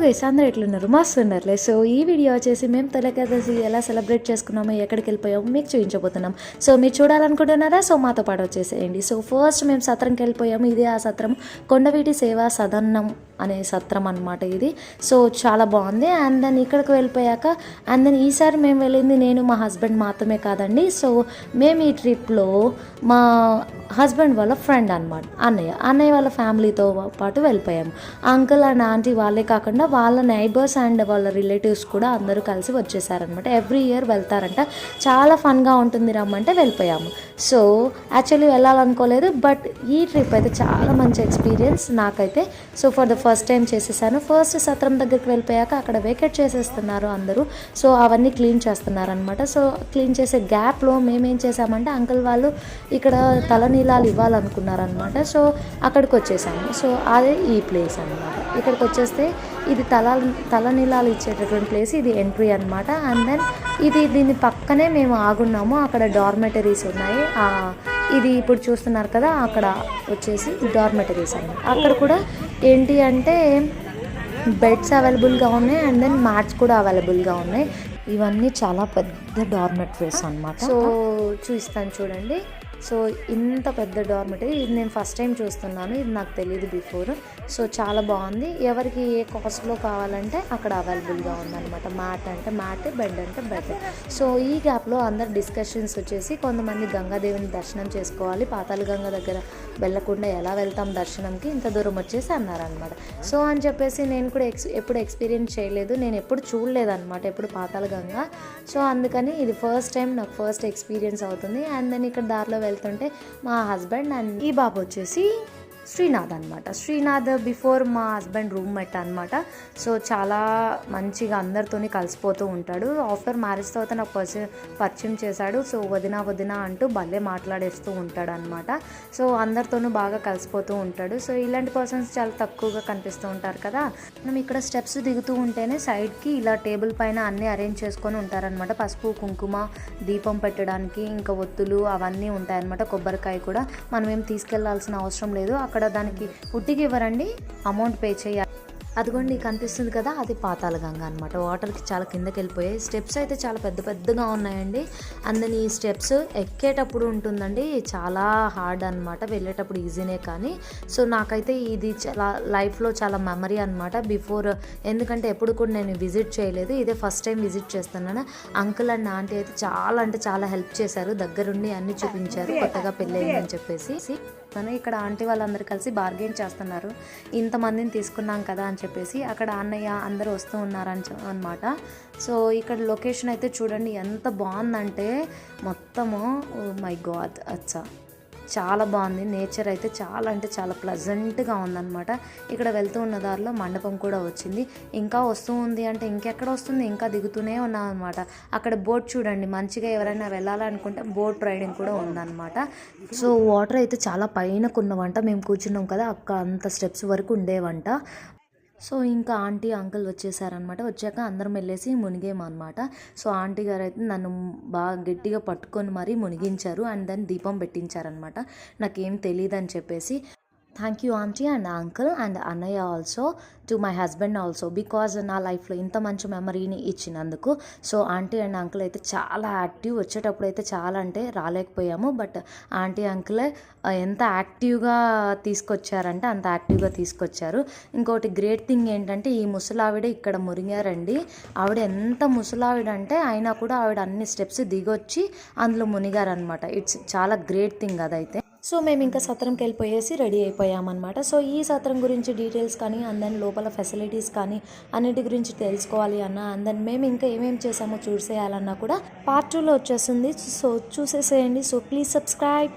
Guys అందరూ ఎట్లున్నారు మస్తున్నట్లే. So ఈ వీడియో వచ్చేసి మేము తొలకేదశి ఎలా సెలబ్రేట్ చేసుకున్నామో ఎక్కడికి వెళ్ళిపోయామో మీకు చూపించబోతున్నాం. సో మీరు చూడాలనుకుంటున్నారా? సో మాతో పాటు వచ్చేసేయండి. సో ఫస్ట్ మేము సత్రంకి వెళ్ళిపోయాము. ఇదే ఆ సత్రం, కొండవీటి సేవా సదనం అనే సత్రం అనమాట ఇది. సో చాలా బాగుంది. అండ్ దెన్ ఇక్కడికి వెళ్ళిపోయాక అండ్ దెన్ ఈసారి మేము వెళ్ళింది నేను మా హస్బెండ్ మాత్రమే కాదండి. సో మేము ఈ ట్రిప్లో మా హస్బెండ్ వాళ్ళ ఫ్రెండ్ అనమాట, అన్నయ్య వాళ్ళ ఫ్యామిలీతో పాటు వెళ్ళిపోయాము. అంకుల్ అండ్ ఆంటీ వాళ్ళే కాకుండా వాళ్ళ నైబర్స్ అండ్ వాళ్ళ రిలేటివ్స్ కూడా అందరూ కలిసి వచ్చేసారనమాట. Every year వెళ్తారంట. చాలా ఫన్గా ఉంటుంది, రమ్మంటే వెళ్ళిపోయాము. సో యాక్చువల్లీ వెళ్ళాలనుకోలేదు, బట్ ఈ ట్రిప్ అయితే చాలా మంచి ఎక్స్పీరియన్స్ నాకైతే. So for the first time చేసేసాను. ఫస్ట్ సత్రం దగ్గరికి వెళ్ళిపోయాక అక్కడ వేకెట్ చేసేస్తున్నారు అందరూ. సో అవన్నీ క్లీన్ చేస్తున్నారనమాట. సో క్లీన్ చేసే గ్యాప్లో మేమేం చేసామంటే అంకుల్ వాళ్ళు ఇక్కడ తలనీలాలు ఇవ్వాలనుకున్నారనమాట. సో అక్కడికి వచ్చేసాము. సో అదే ఈ ప్లేస్ అనమాట. ఇక్కడికి వచ్చేస్తే ఇది తలనీలాలు ఇచ్చేటటువంటి ప్లేస్, ఇది ఎంట్రీ అనమాట. అండ్ దెన్ దీని పక్కనే మేము ఆగున్నాము. అక్కడ డార్మెటరీస్ ఉన్నాయి. ఇది ఇప్పుడు చూస్తున్నారు కదా, అక్కడ వచ్చేసి డార్మెటరీస్ అన్నమాట. అక్కడ కూడా ఏంటి అంటే బెడ్స్ అవైలబుల్గా ఉన్నాయి. అండ్ దెన్ మ్యాట్స్ కూడా అవైలబుల్గా ఉన్నాయి. ఇవన్నీ చాలా పెద్ద డార్మెటరీస్ అన్నమాట. సో చూస్తాను చూడండి. సో ఇంత పెద్ద డార్మెటరీ ఇది నేను ఫస్ట్ టైం చూస్తున్నాను. ఇది నాకు తెలియదు బిఫోర్. సో చాలా బాగుంది. ఎవరికి ఏ కాస్ట్లో కావాలంటే అక్కడ అవైలబుల్గా ఉందన్నమాట. మ్యాట్ అంటే మ్యాట్, బెడ్ అంటే బెడ్. సో ఈ గ్యాప్లో అందరు డిస్కషన్స్ వచ్చేసి కొంతమంది గంగాదేవిని దర్శనం చేసుకోవాలి, పాతాళ గంగ దగ్గర వెళ్ళకుండా ఎలా వెళ్తాం దర్శనంకి, ఇంత దూరం వచ్చేసి అన్నారనమాట. సో అని చెప్పేసి నేను కూడా ఎప్పుడు ఎక్స్పీరియన్స్ చేయలేదు, నేను ఎప్పుడు చూడలేదన్నమాట ఎప్పుడు పాతాళ గంగ. సో అందుకని ఇది ఫస్ట్ టైం నాకు ఫస్ట్ ఎక్స్పీరియన్స్ అవుతుంది. అండ్ దెన్ ఇక్కడ దారిలో వెళ్తుంటే మా హస్బెండ్ అండ్ ఈ బాబు వచ్చేసి శ్రీనాథ్ అనమాట. శ్రీనాథ్ బిఫోర్ మా హస్బెండ్ రూమ్మేట్ అనమాట. సో చాలా మంచిగా అందరితోని కలిసిపోతూ ఉంటాడు. ఆఫ్టర్ మ్యారేజ్ తర్వాత నాకు పరిచయం చేశాడు. సో వదిన అంటూ భలే మాట్లాడేస్తూ ఉంటాడు అనమాట. సో అందరితోనూ బాగా కలిసిపోతూ ఉంటాడు. సో ఇలాంటి పర్సన్స్ చాలా తక్కువగా కనిపిస్తూ ఉంటారు కదా. మనం ఇక్కడ స్టెప్స్ దిగుతూ ఉంటేనే సైడ్కి ఇలా టేబుల్ పైన అన్నీ అరేంజ్ చేసుకొని ఉంటారనమాట. పసుపు, కుంకుమ, దీపం పెట్టడానికి, ఇంకా ఒత్తులు అవన్నీ ఉంటాయన్నమాట. కొబ్బరికాయ కూడా మనం ఏం తీసుకెళ్లాల్సిన అవసరం లేదు. అక్కడ దానికి ఉట్టికి ఇవ్వరండి, అమౌంట్ పే చేయాలి. అదిగోండి కనిపిస్తుంది కదా, అది పాతాళ గంగ అనమాట. వాటర్కి చాలా కిందకి వెళ్ళిపోయాయి. స్టెప్స్ అయితే చాలా పెద్దగా ఉన్నాయండి. అందుని ఈ స్టెప్స్ ఎక్కేటప్పుడు ఉంటుందండి చాలా హార్డ్ అనమాట, వెళ్ళేటప్పుడు ఈజీనే కానీ. సో నాకైతే ఇది చాలా లైఫ్లో చాలా మెమరీ అనమాట బిఫోర్, ఎందుకంటే ఎప్పుడు కూడా నేను విజిట్ చేయలేదు, ఇదే ఫస్ట్ టైం విజిట్ చేస్తున్నాను. అంకుల్ అండ్ ఆంటీ అయితే చాలా హెల్ప్ చేశారు, దగ్గరుండి అన్నీ చూపించారు, కొత్తగా పెళ్ళి అయిందని చెప్పేసి. ఇక్కడ ఆంటీ వాళ్ళందరూ కలిసి బార్గెన్ చేస్తున్నారు. ఇంతమందిని తీసుకున్నాం కదా అని చెప్పేసి. అక్కడ అన్నయ్య అందరూ వస్తూ ఉన్నారన్నమాట. సో ఇక్కడ లొకేషన్ అయితే చూడండి ఎంత బాగుందంటే మొత్తము, మై గాడ్ అచ్చా చాలా బాగుంది. నేచర్ అయితే చాలా అంటే చాలా ప్లెజెంట్గా ఉందన్నమాట. ఇక్కడ వెళ్తూ ఉన్న దారిలో మండపం కూడా వచ్చింది. ఇంకా వస్తూ ఉంది అంటే ఇంకెక్కడ వస్తుంది, ఇంకా దిగుతూనే ఉన్నాం అనమాట. అక్కడ బోట్ చూడండి, మంచిగా ఎవరైనా వెళ్ళాలనుకుంటే బోట్ రైడింగ్ కూడా ఉందన్నమాట. సో వాటర్ అయితే చాలా పైనకు ఉన్నవంట. మేము కూర్చున్నాం కదా, అక్కడ అంత స్టెప్స్ వరకు ఉండేవంట. సో ఇంకా ఆంటీ అంకుల్ వచ్చేసారనమాట. వచ్చాక అందరం వెళ్ళేసి మునిగేమన్నమాట. సో ఆంటీ గారు అయితే నన్ను బాగా గట్టిగా పట్టుకొని మరీ మునిగించారు. అండ్ దెన్ దీపం పెట్టించారనమాట. నాకేం తెలియదు అని చెప్పేసి. Thank you aunty and uncle and అన్నయ్య also, to my husband also, because నా లైఫ్లో ఇంత మంచి మెమరీని ఇచ్చినందుకు. సో ఆంటీ అండ్ అంకుల్ అయితే చాలా యాక్టివ్. వచ్చేటప్పుడు అయితే చాలా అంటే రాలేకపోయాము, బట్ ఆంటీ అంకులే ఎంత యాక్టివ్గా తీసుకొచ్చారంటే అంత యాక్టివ్గా తీసుకొచ్చారు. ఇంకోటి గ్రేట్ థింగ్ ఏంటంటే ఈ ముసలావిడ ఇక్కడ మునిగారండి. ఆవిడ ఎంత ముసలావిడంటే అయినా కూడా ఆవిడ అన్ని స్టెప్స్ దిగొచ్చి అందులో మునిగారనమాట. ఇట్స్ చాలా గ్రేట్ థింగ్ అదైతే. సో మేము ఇంకా సత్రంకి వెళ్ళిపోయేసి రెడీ అయిపోయామన్నమాట. సో ఈ సత్రం గురించి డీటెయిల్స్ కానీ అండ్ దెన్ లోపల ఫెసిలిటీస్ కానీ అన్నిటి గురించి తెలుసుకోవాలి అన్న, అండ్ దెన్ మేము ఇంకా ఏమేమి చేసామో చూసేయాలన్నా కూడా పార్ట్ 2లో వచ్చేస్తుంది. సో చూసేసేయండి. So please subscribe.